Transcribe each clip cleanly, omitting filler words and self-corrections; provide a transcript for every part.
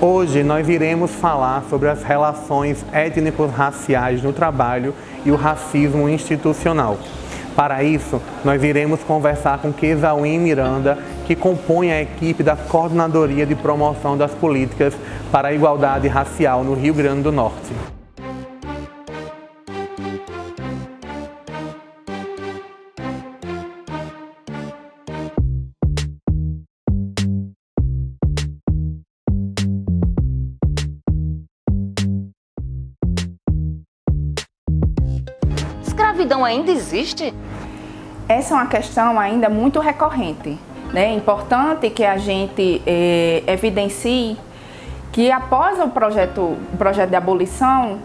Hoje nós iremos falar sobre as relações étnico-raciais no trabalho e o racismo institucional. Para isso, nós iremos conversar com Kesauim Miranda, que compõe a equipe da Coordenadoria de Promoção das Políticas para a Igualdade Racial no Rio Grande do Norte. Escravidão ainda existe? Essa é uma questão ainda muito recorrente. É importante que a gente evidencie que após o projeto de abolição,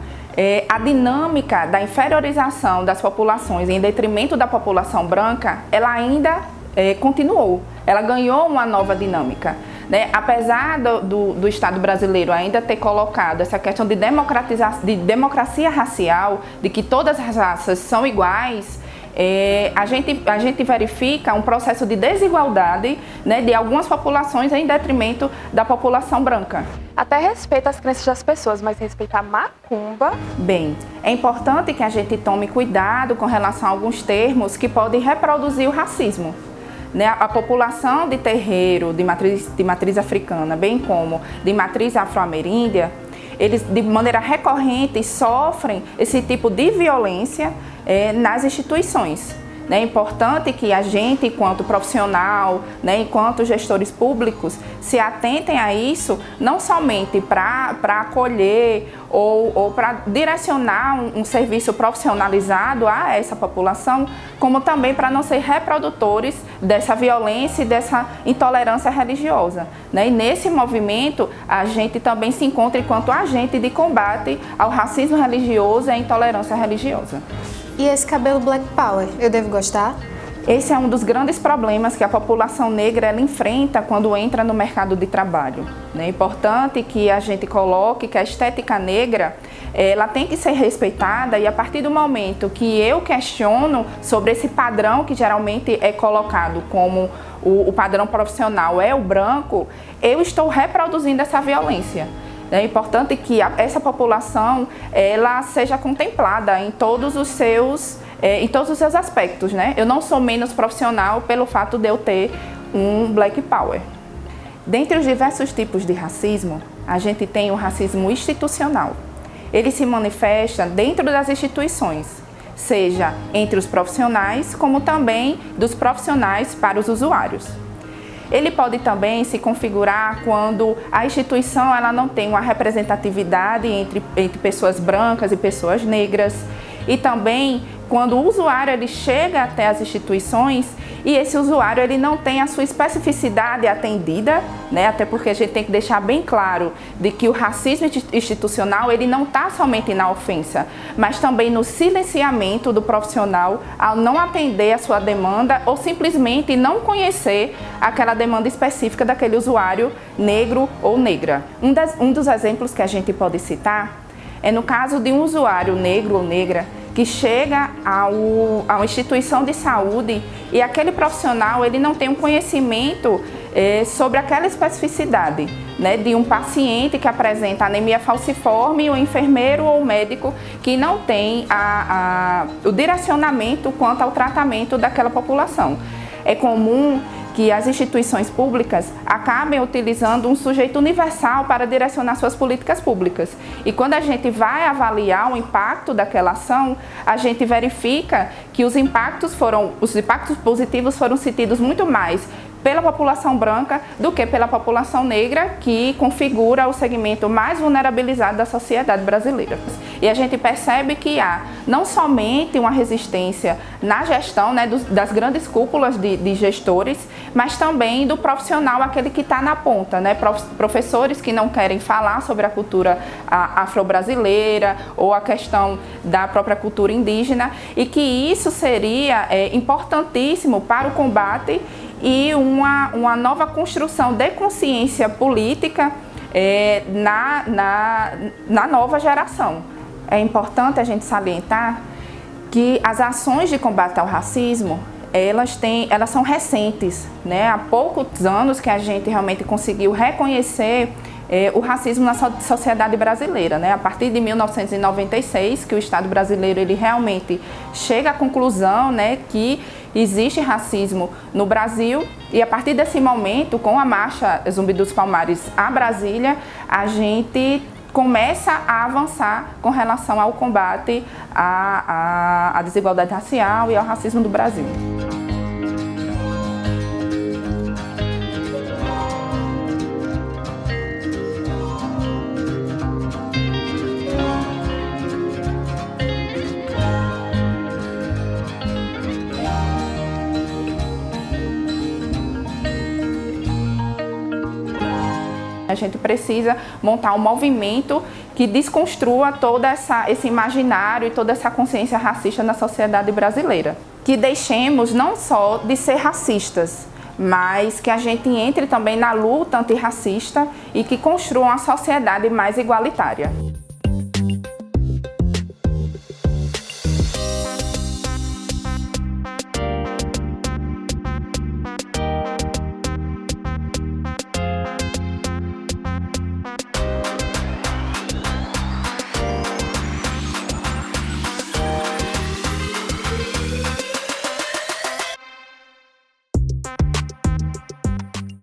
a dinâmica da inferiorização das populações em detrimento da população branca, ela ainda continuou, ela ganhou uma nova dinâmica. Apesar do Estado brasileiro ainda ter colocado essa questão de democracia racial, de que todas as raças são iguais, a gente verifica um processo de desigualdade, de algumas populações em detrimento da população branca. Até respeita as crenças das pessoas, mas respeita a macumba. Bem, é importante que a gente tome cuidado com relação a alguns termos que podem reproduzir o racismo. A população de terreiro de matriz africana, bem como de matriz afro-ameríndia, eles de maneira recorrente sofrem esse tipo de violência nas instituições. É importante que a gente, enquanto profissional, enquanto gestores públicos, se atentem a isso, não somente para acolher ou para direcionar um serviço profissionalizado a essa população, como também para não ser reprodutores dessa violência e dessa intolerância religiosa. E nesse movimento, a gente também se encontra enquanto agente de combate ao racismo religioso e à intolerância religiosa. E esse cabelo Black Power, eu devo gostar? Esse é um dos grandes problemas que a população negra ela enfrenta quando entra no mercado de trabalho. É importante que a gente coloque que a estética negra ela tem que ser respeitada, e a partir do momento que eu questiono sobre esse padrão que geralmente é colocado como o padrão profissional é o branco, eu estou reproduzindo essa violência. É importante que essa população ela seja contemplada em todos os seus aspectos. Eu não sou menos profissional pelo fato de eu ter um Black Power. Dentre os diversos tipos de racismo, a gente tem o racismo institucional. Ele se manifesta dentro das instituições, seja entre os profissionais, como também dos profissionais para os usuários. Ele pode também se configurar quando a instituição ela não tem uma representatividade entre pessoas brancas e pessoas negras, e também quando o usuário ele chega até as instituições e esse usuário ele não tem a sua especificidade atendida, até porque a gente tem que deixar bem claro de que o racismo institucional ele não está somente na ofensa, mas também no silenciamento do profissional ao não atender a sua demanda ou simplesmente não conhecer aquela demanda específica daquele usuário negro ou negra. Um dos exemplos que a gente pode citar é no caso de um usuário negro ou negra que chega a uma instituição de saúde e aquele profissional ele não tem um conhecimento sobre aquela especificidade, de um paciente que apresenta anemia falciforme, o enfermeiro ou o médico que não tem o direcionamento quanto ao tratamento daquela população. É comum que as instituições públicas acabem utilizando um sujeito universal para direcionar suas políticas públicas. E quando a gente vai avaliar o impacto daquela ação, a gente verifica que os impactos positivos foram sentidos muito mais pela população branca do que pela população negra, que configura o segmento mais vulnerabilizado da sociedade brasileira. E a gente percebe que há não somente uma resistência na gestão das grandes cúpulas de gestores, mas também do profissional, aquele que está na ponta, professores que não querem falar sobre a cultura afro-brasileira ou a questão da própria cultura indígena, e que isso seria importantíssimo para o combate e uma nova construção de consciência política na nova geração. É importante a gente salientar que as ações de combate ao racismo, elas são recentes, Há poucos anos que a gente realmente conseguiu reconhecer o racismo na sociedade brasileira, né? A partir de 1996, que o Estado brasileiro ele realmente chega à conclusão, né, que existe racismo no Brasil, e a partir desse momento, com a Marcha Zumbi dos Palmares a Brasília, a gente começa a avançar com relação ao combate à desigualdade racial e ao racismo do Brasil. A gente precisa montar um movimento que desconstrua todo esse imaginário e toda essa consciência racista na sociedade brasileira. Que deixemos não só de ser racistas, mas que a gente entre também na luta antirracista e que construa uma sociedade mais igualitária.